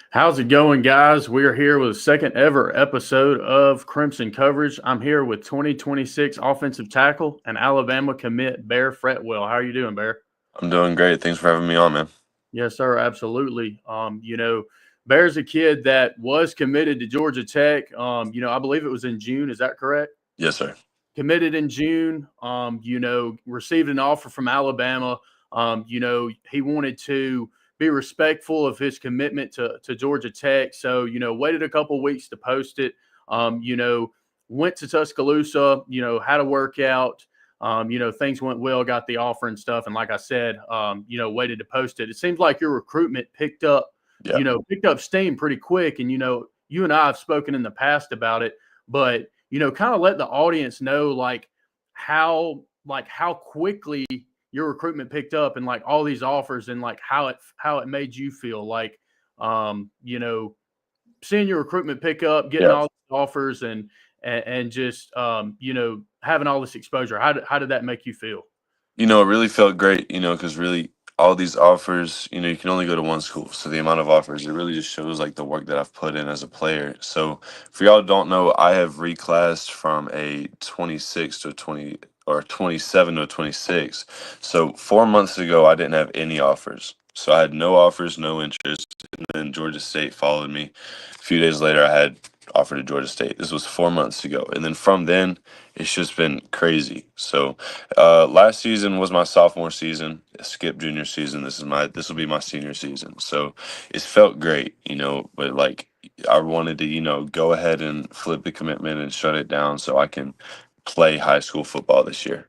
How's it going, guys? We're here with a second ever episode of Crimson Coverage. I'm here with 2026 offensive tackle and Alabama commit Bear Fretwell. How are you doing, Bear? I'm doing great. Thanks for having me on, man. Yes, sir. Absolutely. Bear's a kid that was committed to Georgia Tech. I believe it was in June. Is that correct? Yes, sir. Committed in June. Received an offer from Alabama. He wanted to be respectful of his commitment to Georgia Tech. So, waited a couple weeks to post it. Went to Tuscaloosa, had a workout. Things went well, got the offer and stuff. And like I said, waited to post it. It seems like your recruitment picked up steam pretty quick. And, you and I have spoken in the past about it, but, kind of let the audience know how quickly your recruitment picked up and all these offers and how it made you feel seeing your recruitment pick up, getting all these offers and just having all this exposure. How did that make you feel? It really felt great, because really all these offers, you can only go to one school. So the amount of offers, it really just shows the work that I've put in as a player. So for y'all who don't know, I have reclassed from a 26 to 20 or 27 to 26. So 4 months ago, I didn't have any offers. So I had no offers, no interest. And then Georgia State followed me. A few days later, I had offered to Georgia State. This was 4 months ago. And then from then, it's just been crazy. So last season was my sophomore season. Skip junior season. This will be my senior season. So it's felt great, but I wanted to, go ahead and flip the commitment and shut it down so I can play high school football this year.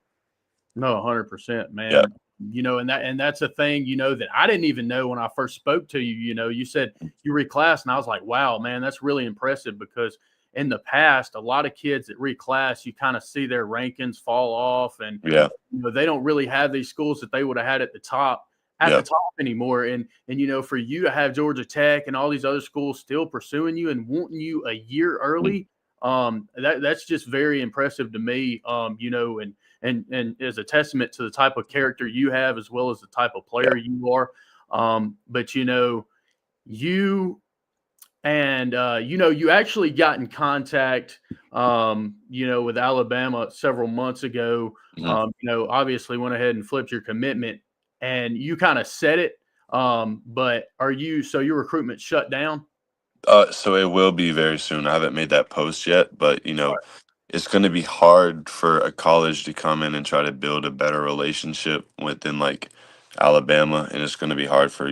No, 100%, man. Yeah. And that's a thing, that I didn't even know when I first spoke to you. You said you reclassed, and I was like, wow, man, that's really impressive, because in the past, a lot of kids that reclass, you kind of see their rankings fall off, and they don't really have these schools that they would have had at the top anymore. And for you to have Georgia Tech and all these other schools still pursuing you and wanting you a year early, that's just very impressive to me. And is a testament to the type of character you have as well as the type of player you are. But you actually got in contact, with Alabama several months ago. Obviously went ahead and flipped your commitment, and you kind of said it. But so your recruitment shut down? So it will be very soon. I haven't made that post yet, but it's going to be hard for a college to come in and try to build a better relationship within Alabama, and it's going to be hard for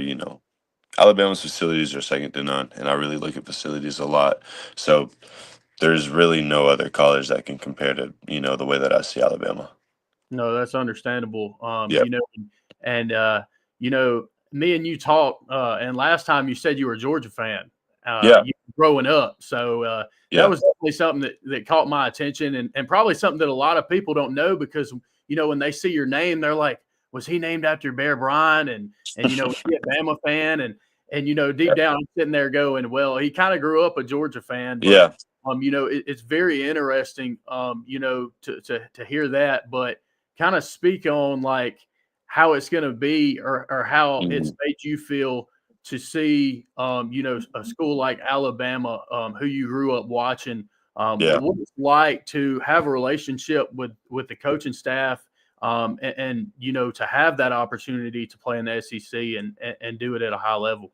Alabama's facilities are second to none, and I really look at facilities a lot. So there's really no other college that can compare to, the way that I see Alabama. No, that's understandable. Yeah. And me and you talked, and last time you said you were a Georgia fan, Yeah. growing up. So that Yeah. was definitely something that caught my attention, and probably something that a lot of people don't know because when they see your name, they're like, "Was he named after Bear Bryant?" And was he a Bama fan? And deep down, I'm sitting there going, "Well, he kind of grew up a Georgia fan, but." Yeah. It's very interesting, to hear that, but kind of speak on like how it's going to be or how it's Mhm. made you feel to see, a school like Alabama, who you grew up watching, Yeah. what it's like to have a relationship with the coaching staff, to have that opportunity to play in the SEC and do it at a high level.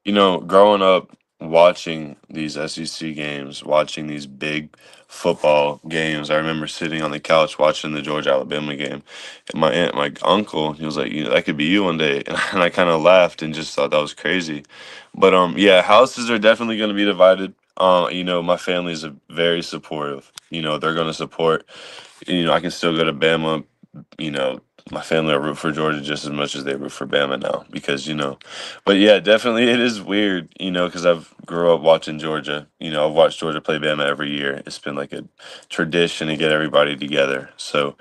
Growing up watching these SEC games, watching these big football games, I remember sitting on the couch watching the Georgia Alabama game. And my uncle, he was like, that could be you one day. And I kind of laughed and just thought that was crazy. But yeah, houses are definitely going to be divided. My family is very supportive. They're going to support. I can still go to Bama. you know, my family will root for Georgia just as much as they root for Bama now because, but yeah, definitely it is weird, because I've grew up watching Georgia. I've watched Georgia play Bama every year. It's been like a tradition to get everybody together. So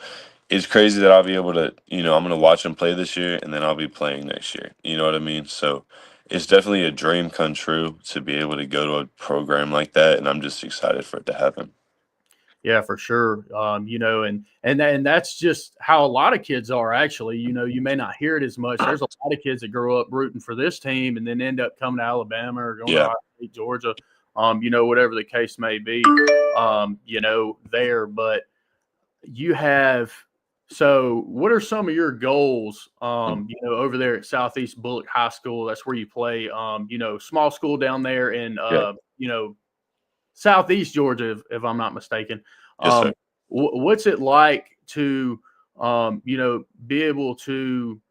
it's crazy that I'll be able to, I'm going to watch them play this year and then I'll be playing next year. You know what I mean? So it's definitely a dream come true to be able to go to a program like that. And I'm just excited for it to happen. Yeah, for sure. And that's just how a lot of kids are actually. You may not hear it as much. There's a lot of kids that grow up rooting for this team and then end up coming to Alabama or going to Yeah. Ohio State, Georgia, whatever the case may be, there. But you have so what are some of your goals, Mm. over there at Southeast Bullock High School? That's where you play, small school down there in, Yeah. Southeast Georgia, if I'm not mistaken. Yes, sir. What's it like to, be able to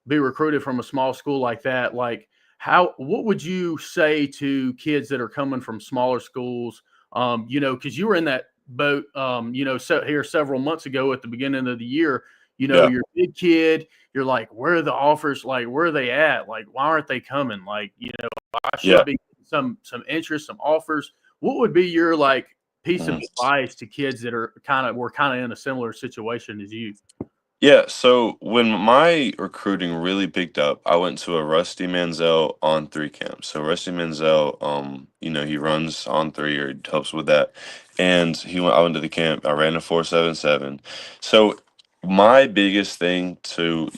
be recruited from a small school like that? Like, what would you say to kids that are coming from smaller schools? Because you were in that boat, here several months ago at the beginning of the year. Yeah. You're a big kid. You're like, where are the offers? Like, where are they at? Like, why aren't they coming? Like, I Yeah. should be getting some interest, some offers. What would be your like piece of Mhm. advice to kids that were kind of in a similar situation as you? Yeah, so when my recruiting really picked up, I went to a Rusty Manziel on three camp. So Rusty Manziel, he runs on three or helps with that. And I went to the camp, I ran a 4.77. So my biggest thing to,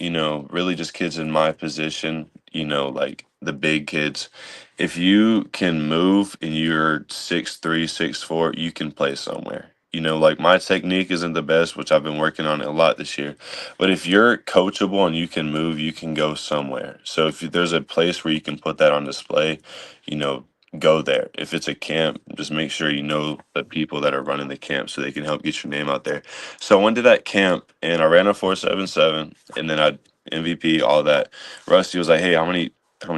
really just kids in my position, like the big kids, if you can move and you're 6'3", 6'4", you can play somewhere. Like my technique isn't the best, which I've been working on it a lot this year. But if you're coachable and you can move, you can go somewhere. So if there's a place where you can put that on display, you know, go there. If it's a camp, just make sure you know the people that are running the camp so they can help get your name out there. So I went to that camp and I ran a 4.77 and then I MVP, all that. Rusty was like, "Hey, how many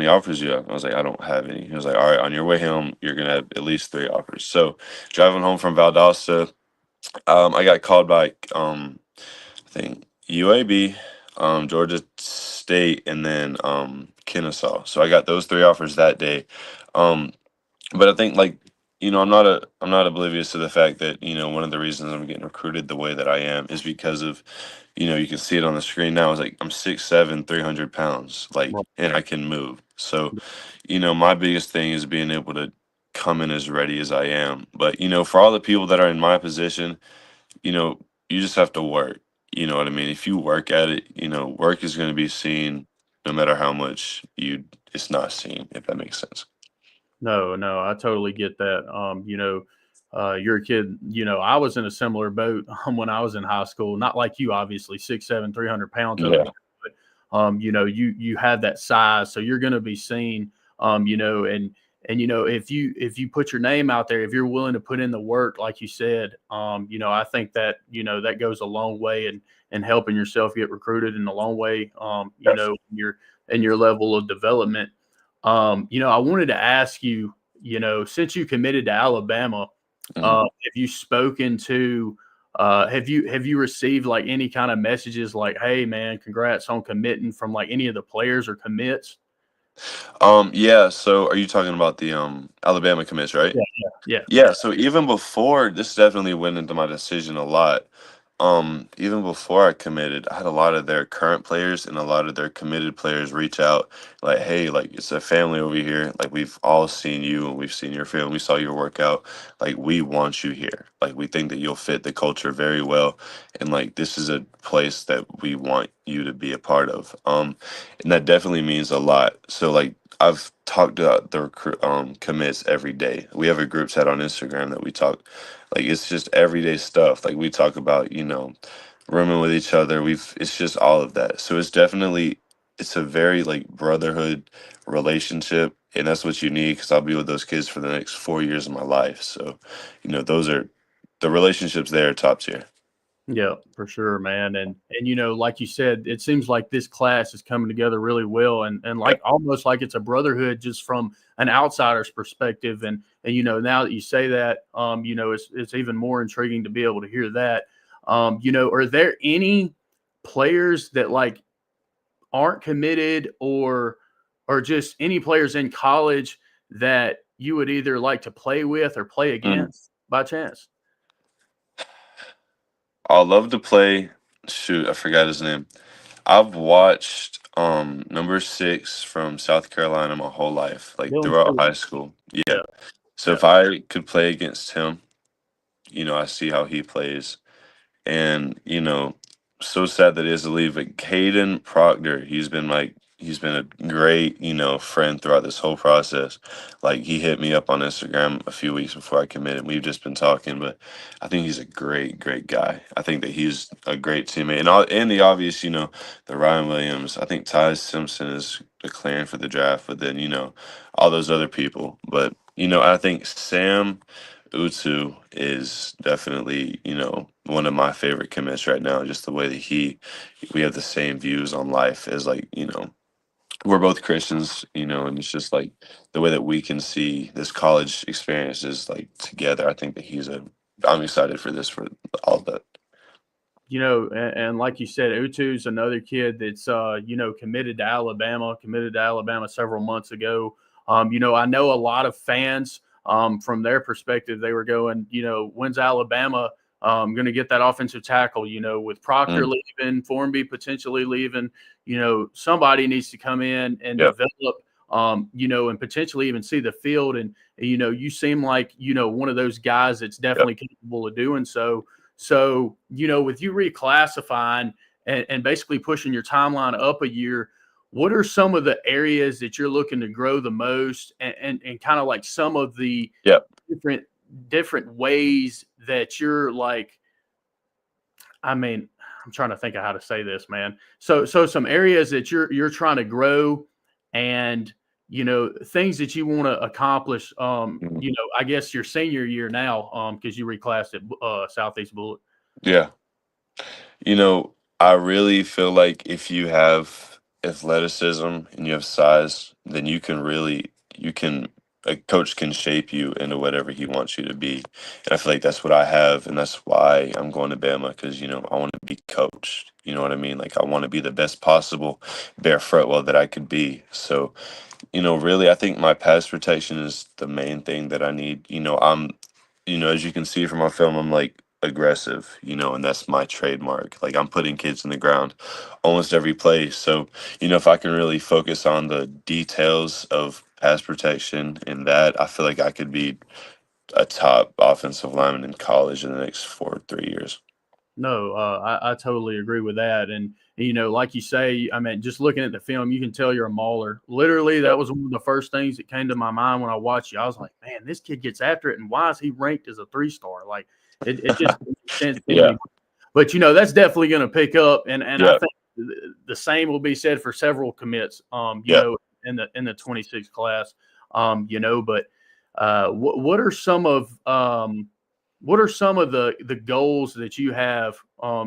offers you have?" I was like, "I don't have any." He was like, "All right, on your way home, you're gonna have at least 3 offers." So driving home from Valdosta, I got called by I think UAB, Georgia State, and then Kennesaw. So I got those 3 offers that day. Um, but I think I'm not oblivious to the fact that one of the reasons I'm getting recruited the way that I am is because of you can see it on the screen now. It's like I'm 6'7", 300 pounds, like, Well, and I can move. So my biggest thing is being able to come in as ready as I am. But for all the people that are in my position, you just have to work. You know what I mean? If you work at it, work is going to be seen no matter how much it's not seen, if that makes sense. no, I totally get that. You're a kid. I was in a similar boat when I was in high school. Not like you, obviously, 6'7", 300 pounds over Yeah. here, but you have that size, so you're going to be seen. If you put your name out there, if you're willing to put in the work, like you said, I think that that goes a long way in helping yourself get recruited in a long way. Yes. Your level of development. I wanted to ask you, since you committed to Alabama, Mhm. have you spoken to, have you received like any kind of messages like, "Hey, man, congrats on committing," from like any of the players or commits? Yeah. So, are you talking about the Alabama commits, right? Yeah, yeah, yeah. Yeah, so even before this definitely went into my decision a lot. Even before I committed, I had a lot of their current players and a lot of their committed players reach out like, hey, like it's a family over here. Like we've all seen you and we've seen your film. We saw your workout. Like we want you here. Like we think that you'll fit the culture very well. And like this is a place that we want you to be a part of. And that definitely means a lot. So like I've talked to the commits every day. We have a group chat on Instagram that we talk. Like it's just everyday stuff. Like we talk about, rooming with each other. It's just all of that. So it's a very like brotherhood relationship, and that's what you need because I'll be with those kids for the next 4 years of my life. So, those are the relationships there are top tier. Yeah, for sure, man. And like you said, it seems like this class is coming together really well, and Yeah. like almost like it's a brotherhood just from an outsider's perspective. And now that you say that, it's even more intriguing to be able to hear that. Are there any players that like aren't committed, or just any players in college that you would either like to play with or play Mm. against by chance? I'll love to play. Shoot, I forgot his name. I've watched number 6 from South Carolina my whole life, like Dylan throughout Stewart. high school. Yeah. Yeah, So yeah. if I could play against him, I see how he plays. And so sad that he has to leave. But Caden Proctor, he's been a great friend throughout this whole process. Like he hit me up on Instagram a few weeks before I committed. We've just been talking, but I think he's a great guy. I think that he's a great teammate, and the obvious, the Ryan Williams. I think Ty Simpson is declaring for the draft, but then all those other people. But I think Sam Utu is definitely, one of my favorite commits right now. Just the way that we have the same views on life as like, we're both Christians, and it's just like the way that we can see this college experience is like together. I think that I'm excited for this, for all of that. And like you said, Utu's another kid that's committed to Alabama several months ago. I know a lot of fans, from their perspective, they were going, when's Alabama going to get that offensive tackle? With Proctor Mm, leaving, Formby potentially leaving, somebody needs to come in and yep, develop, and potentially even see the field. And you seem like one of those guys that's yep, definitely capable of doing so. So, with you reclassifying and basically pushing your timeline up a year, what are some of the areas that you're looking to grow the most, and kind of like some of the yep, different different ways that you're like, I mean, I'm trying to think of how to say this, man. So some areas that you're trying to grow, and things that you want to accomplish. mhm, I guess your senior year now, because you reclassed at Southeast Bullet. yeah. I really feel like if you have athleticism and you have size, then you can, a coach can shape you into whatever he wants you to be. And I feel like that's what I have, and that's why I'm going to Bama because, I want to be coached. You know what I mean? Like, I want to be the best possible Bear Fretwell that I could be. So, really, I think my pass protection is the main thing that I need. As you can see from my film, I'm like aggressive, and that's my trademark. Like I'm putting kids in the ground almost every play. So, if I can really focus on the details of pass protection and that, I feel like I could be a top offensive lineman in college in the next 4 3 years. No, I totally agree with that. And, like you say, I mean, just looking at the film, you can tell you're a mauler. Literally, that Yep. was one of the first things that came to my mind when I watched you. I was like, man, this kid gets after it. And why is he ranked as a 3-star? Like, it just didn't make sense to Yeah. me. But, that's definitely going to pick up. And I Yeah. think the same will be said for several commits, Yeah. in the 26 class, but what are some of, the goals that you have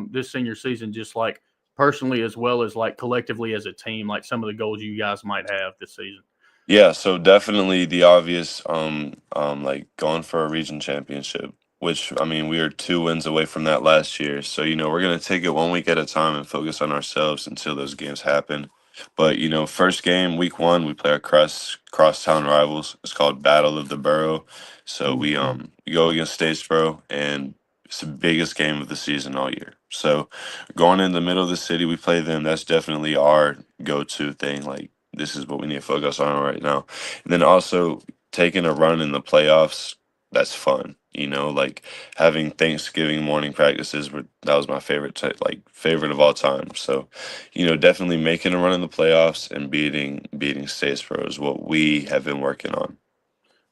this senior season, just like personally as well as like collectively as a team, like some of the goals you guys might have this season? Yeah, so definitely the obvious, like going for a region championship, which I mean we are 2 wins away from that last year. So we're gonna take it 1 week at a time and focus on ourselves until those games happen. But first game, week one, we play our crosstown rivals. It's called Battle of the Borough. So we go against Statesboro, and it's the biggest game of the season all year. So going in the middle of the city, we play them. That's definitely our go-to thing. Like this is what we need to focus on right now. And then also taking a run in the playoffs, that's fun. Like having Thanksgiving morning practices that was my favorite of all time. So, definitely making a run in the playoffs and beating Statesboro is what we have been working on.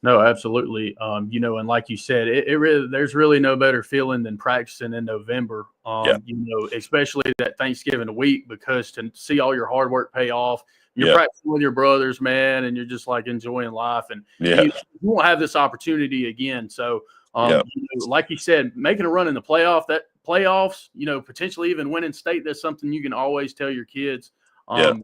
No, absolutely. And like you said, it really there's really no better feeling than practicing in November. Yeah. Especially that Thanksgiving week, because to see all your hard work pay off, you're Yeah. practicing with your brothers, man, and you're just like enjoying life, and Yeah. you won't have this opportunity again. So, Yeah. like you said, making a run in the playoffs, potentially even winning state, that's something you can always tell your kids. Yeah.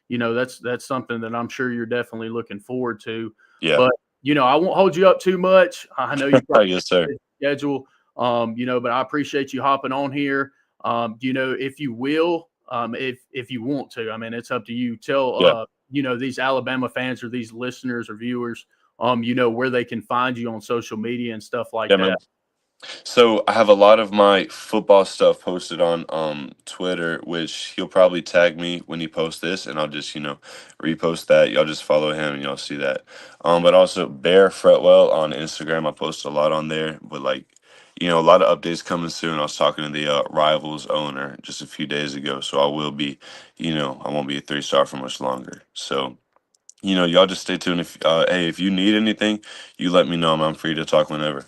That's something that I'm sure you're definitely looking forward to. Yeah. But I won't hold you up too much. I know you've got Yes, sir. a schedule. But I appreciate you hopping on here. If you will, if you want to, I mean, it's up to you. Tell Yeah. these Alabama fans or these listeners or viewers, where they can find you on social media and stuff like Yeah, man. that. So I have a lot of my football stuff posted on Twitter, which he'll probably tag me when he posts this, and I'll just repost that. Y'all just follow him and y'all see that. But also Bear Fretwell on Instagram. I post a lot on there, but a lot of updates coming soon. I was talking to the Rivals owner just a few days ago, so I will be, I won't be a 3-star for much longer. So y'all just stay tuned. If you need anything, you let me know. I'm free to talk whenever.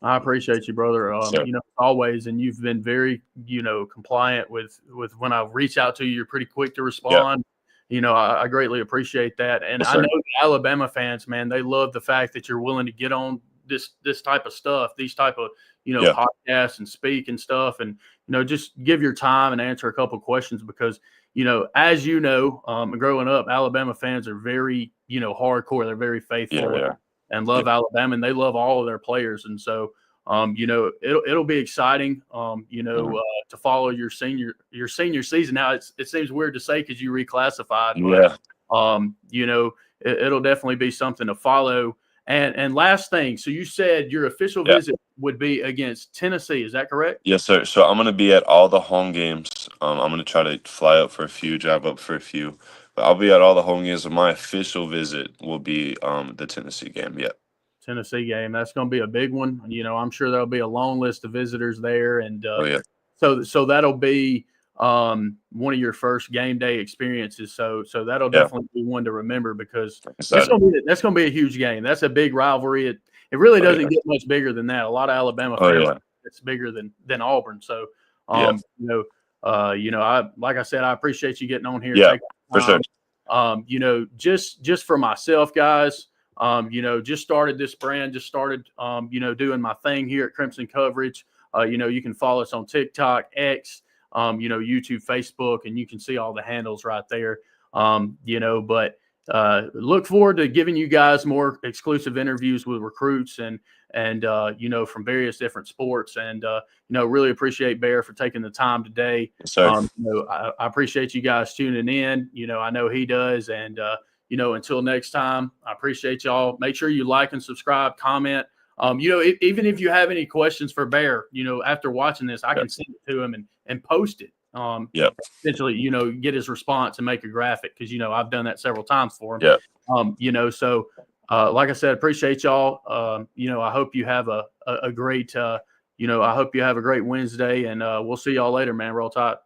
I appreciate you, brother. So Always, and you've been very, compliant with when I reach out to you. You're pretty quick to yeah, respond. I greatly appreciate that, and yes, I sir. know the Alabama fans, man, they love the fact that you're willing to get on this type of stuff, these type of Yeah, podcasts and speak and stuff, and just give your time and answer a couple questions because as growing up, Alabama fans are very hardcore. They're very yeah, faithful they are. and Yeah, love Alabama, and they love all of their players. And so, it'll be exciting, mhm. to follow your senior season. Now, it seems weird to say because you reclassified, but Yeah, it'll definitely be something to follow. And last thing, so you said your official yeah. visit would be against Tennessee. Is that correct? Yes, sir. So I'm gonna be at all the home games. I'm gonna try to fly up for a few, drive up for a few, but I'll be at all the home games. But my official visit will be the Tennessee game. Yeah. Tennessee game. That's going to be a big one. I'm sure there'll be a long list of visitors there, and Oh yeah. so that'll be one of your first game day experiences. So that'll Yeah. definitely be one to remember because Excited. that's going to be a huge game. That's a big rivalry. It really Oh yeah. doesn't get much bigger than that. A lot of Alabama Oh fans, yeah. it's bigger than Auburn. So Yeah. I like I said, I appreciate you getting on here, Yeah. taking For sure. time. Just for myself, guys. Just started this brand, just started, doing my thing here at Crimson Coverage. You can follow us on TikTok, X, YouTube, Facebook, and you can see all the handles right there. But look forward to giving you guys more exclusive interviews with recruits and from various different sports. And, really appreciate Bear for taking the time today. Yes, sir. I appreciate you guys tuning in. I know he does. And, until next time, I appreciate y'all. Make sure you like and subscribe, comment. Even if you have any questions for Bear, after watching this, I Yeah. can send it to him and post it. Yeah. Essentially, get his response and make a graphic because I've done that several times for him. Yeah. So like I said, appreciate y'all. I hope you have a great I hope you have a great Wednesday, and we'll see y'all later, man. Roll Tide.